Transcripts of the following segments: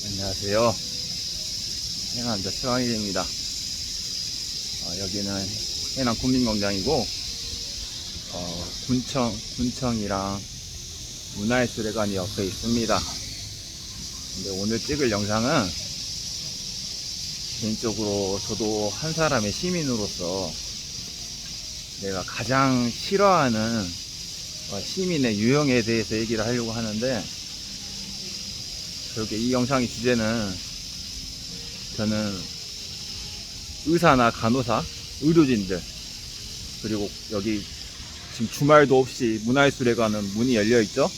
안녕하세요. 해남자 최광일입니다. 여기는 해남 국민광장이고, 군청이랑 문화예술회관이 옆에 있습니다. 근데 오늘 찍을 영상은 개인적으로 저도 한 사람의 시민으로서 내가 가장 싫어하는 시민의 유형에 대해서 얘기를 하려고 하는데, 그렇게 이 영상의 주제는 저는 의사나 간호사, 의료진들, 그리고 여기 지금 주말도 없이 문화예술회관은 문이 열려있죠.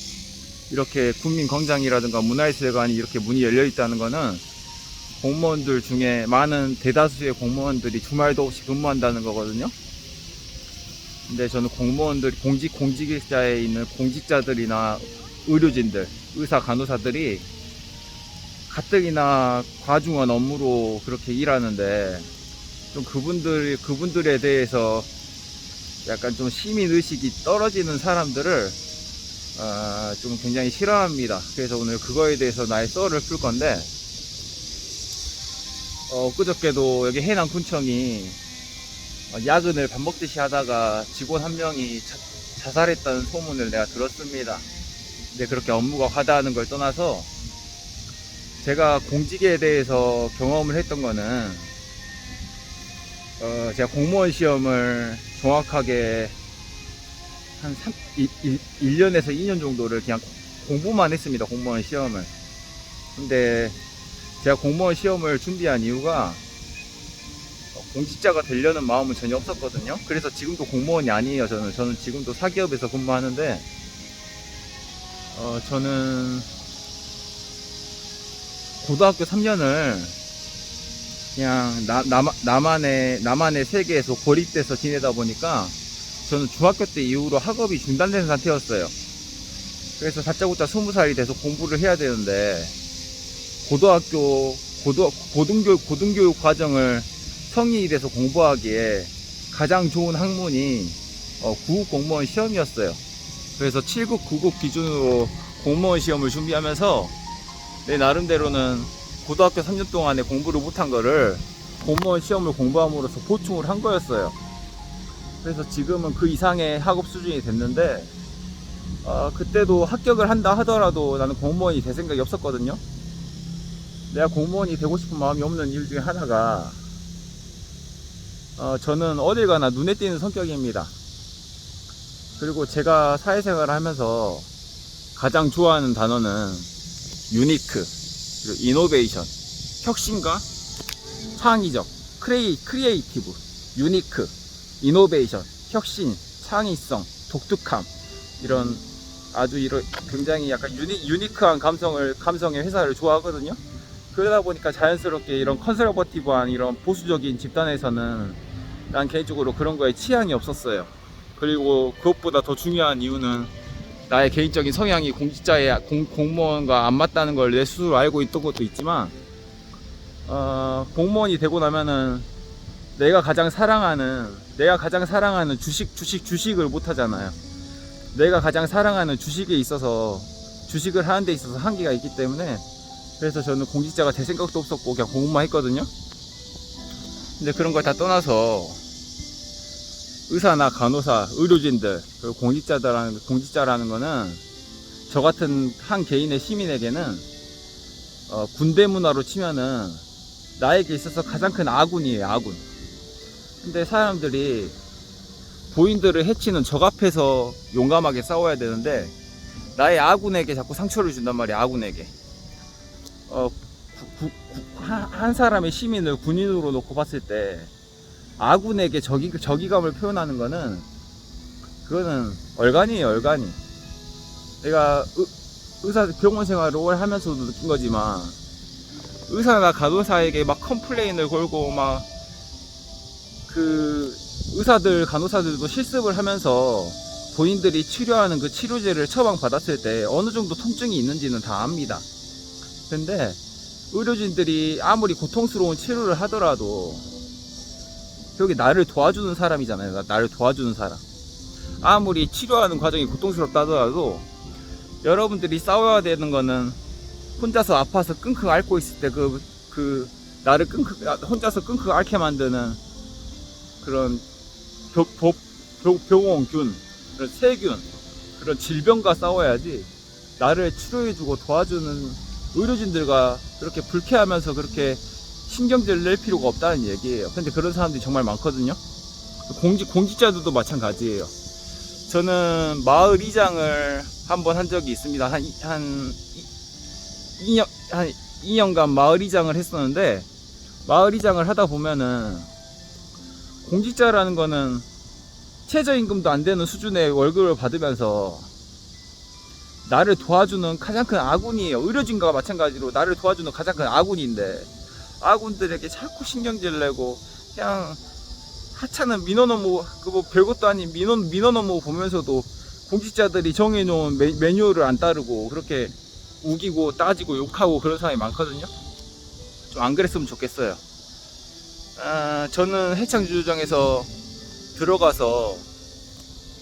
이렇게 국민광장이라든가 문화예술회관이 이렇게 문이 열려있다는 거는 공무원들 중에 많은 대다수의 공무원들이 주말도 없이 근무한다는 거거든요. 근데 저는 공무원들, 공직자에 있는 공직자들이나 의료진들, 의사, 간호사들이 가뜩이나 과중한 업무로 그렇게 일하는데, 좀 그분들에 대해서 약간 좀 시민의식이 떨어지는 사람들을 좀 굉장히 싫어합니다. 그래서 오늘 그거에 대해서 나의 썰을 풀 건데, 그저께도 여기 해남군청이 야근을 밥 먹듯이 하다가 직원 한 명이 자살했다는 소문을 내가 들었습니다. 근데 그렇게 업무가 과다하는 걸 떠나서 제가 공직에 대해서 경험을 했던 거는, 제가 공무원 시험을 정확하게 한 1년에서 2년 정도를 그냥 공부만 했습니다. 공무원 시험을. 근데 제가 공무원 시험을 준비한 이유가 공직자가 되려는 마음은 전혀 없었거든요. 그래서 지금도 공무원이 아니에요. 저는 지금도 사기업에서 근무하는데, 저는 고등학교 3년을 그냥 나만의 세계에서 고립돼서 지내다 보니까 저는 중학교 때 이후로 학업이 중단된 상태였어요. 그래서 다짜고짜 20살이 돼서 공부를 해야 되는데, 고등교육 과정을 성인이 돼서 공부하기에 가장 좋은 학문이 구급 공무원 시험이었어요. 그래서 7급, 9급 기준으로 공무원 시험을 준비하면서 내 나름대로는 고등학교 3년 동안에 공부를 못한 거를 공무원 시험을 공부함으로써 보충을 한 거였어요. 그래서 지금은 그 이상의 학업 수준이 됐는데, 그때도 합격을 한다 하더라도 나는 공무원이 될 생각이 없었거든요. 내가 공무원이 되고 싶은 마음이 없는 이유 중에 하나가, 저는 어딜 가나 눈에 띄는 성격입니다. 그리고 제가 사회생활을 하면서 가장 좋아하는 단어는 유니크, 그리고 이노베이션, 혁신과 창의적, 크리에이티브, 유니크, 이노베이션, 혁신, 창의성, 독특함, 이런 굉장히 약간 유니크한 감성의 회사를 좋아하거든요. 그러다 보니까 자연스럽게 이런 컨serva티브한 이런 보수적인 집단에서는 난 개인적으로 그런 거에 취향이 없었어요. 그리고 그것보다 더 중요한 이유는 나의 개인적인 성향이 공무원과 안 맞다는 걸 내 스스로 알고 있던 것도 있지만, 공무원이 되고 나면은 내가 가장 사랑하는 주식을 못 하잖아요. 내가 가장 사랑하는 주식을 하는 데 있어서 한계가 있기 때문에, 그래서 저는 공직자가 될 생각도 없었고 그냥 공부만 했거든요. 근데 그런 걸 다 떠나서 의사나 간호사, 의료진들, 그리고 공직자라는 거는 저 같은 한 개인의 시민에게는 군대 문화로 치면은 나에게 있어서 가장 큰 아군이에요, 아군. 근데 사람들이 부인들을 해치는 적 앞에서 용감하게 싸워야 되는데, 나의 아군에게 자꾸 상처를 준단 말이야, 아군에게. 한 사람의 시민을 군인으로 놓고 봤을 때 아군에게 적의감을 표현하는 거는, 그거는 얼간이에요, 얼간이. 내가 병원 생활을 오래 하면서도 느낀 거지만, 의사나 간호사에게 막 컴플레인을 걸고 막 의사들, 간호사들도 실습을 하면서 본인들이 치료하는 그 치료제를 처방받았을 때 어느 정도 통증이 있는지는 다 압니다. 근데 의료진들이 아무리 고통스러운 치료를 하더라도 여기 나를 도와주는 사람이잖아요. 나를 도와주는 사람. 아무리 치료하는 과정이 고통스럽다 하더라도 여러분들이 싸워야 되는 거는 혼자서 아파서 끙끙 앓고 있을 때 나를 혼자서 끙끙 앓게 만드는 그런 병원균, 그런 세균, 그런 질병과 싸워야지, 나를 치료해주고 도와주는 의료진들과 그렇게 불쾌하면서 그렇게 신경질을 낼 필요가 없다는 얘기예요. 근데 그런 사람들이 정말 많거든요. 공직자들도 마찬가지예요. 저는 마을 이장을 한번 한 적이 있습니다. 한 2년간 마을 이장을 했었는데, 마을 이장을 하다 보면은 공직자라는 거는 최저임금도 안 되는 수준의 월급을 받으면서 나를 도와주는 가장 큰 아군이에요. 의료진과 마찬가지로 나를 도와주는 가장 큰 아군인데, 아군들에게 자꾸 신경질 내고 그냥 하찮은 민원 업무, 뭐 별것도 아닌 민원 업무 보면서도 공직자들이 정해놓은 매뉴얼을 안 따르고 그렇게 우기고 따지고 욕하고 그런 사람이 많거든요. 좀 안 그랬으면 좋겠어요. 저는 해창주주정에서 들어가서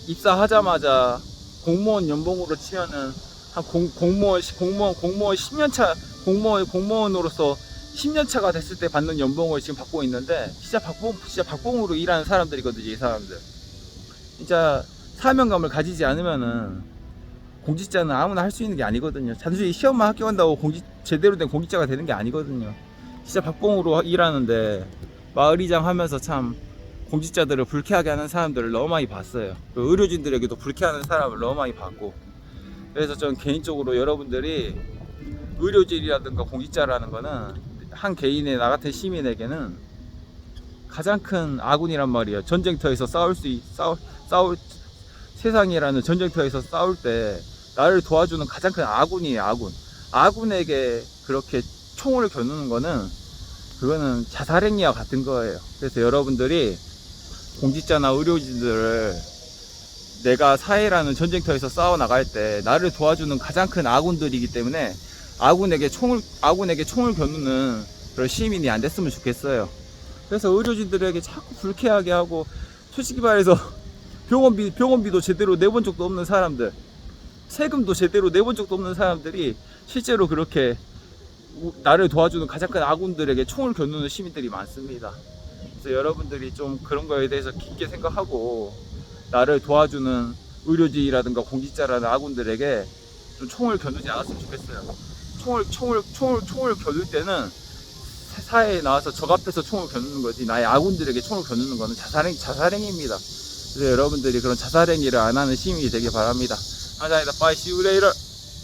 입사하자마자 공무원 연봉으로 치면은 한 공무원 10년차 공무원으로서 10년차가 됐을 때 받는 연봉을 지금 받고 있는데, 진짜 박봉으로 일하는 사람들이거든요. 이 사람들 진짜 사명감을 가지지 않으면은 공직자는 아무나 할 수 있는 게 아니거든요. 단순히 시험만 합격한다고 제대로 된 공직자가 되는 게 아니거든요. 진짜 박봉으로 일하는데 마을이장 하면서 참 공직자들을 불쾌하게 하는 사람들을 너무 많이 봤어요. 의료진들에게도 불쾌하는 사람을 너무 많이 봤고, 그래서 저는 개인적으로 여러분들이 의료진이라든가 공직자라는 거는 한 개인의, 나 같은 시민에게는 가장 큰 아군이란 말이에요. 전쟁터에서 싸울 세상이라는 전쟁터에서 싸울 때 나를 도와주는 가장 큰 아군이에요. 아군에게 그렇게 총을 겨누는 거는, 그거는 자살행위와 같은 거예요. 그래서 여러분들이 공직자나 의료진들을 내가 사회라는 전쟁터에서 싸워 나갈 때 나를 도와주는 가장 큰 아군들이기 때문에 아군에게 총을 겨누는 그런 시민이 안 됐으면 좋겠어요. 그래서 의료진들에게 자꾸 불쾌하게 하고, 솔직히 말해서 병원비도 제대로 내본 적도 없는 사람들, 세금도 제대로 내본 적도 없는 사람들이 실제로 그렇게 나를 도와주는 가장 큰 아군들에게 총을 겨누는 시민들이 많습니다. 그래서 여러분들이 좀 그런 거에 대해서 깊게 생각하고, 나를 도와주는 의료진이라든가 공직자라는 아군들에게 좀 총을 겨누지 않았으면 좋겠어요. 총을 겨눌 때는 사회에 나와서 적 앞에서 총을 겨누는 거지, 나의 아군들에게 총을 겨누는 거는 자살행위입니다. 그래서 여러분들이 그런 자살행위를 안 하는 시민이 되길 바랍니다. 감사합니다. Bye. See you later.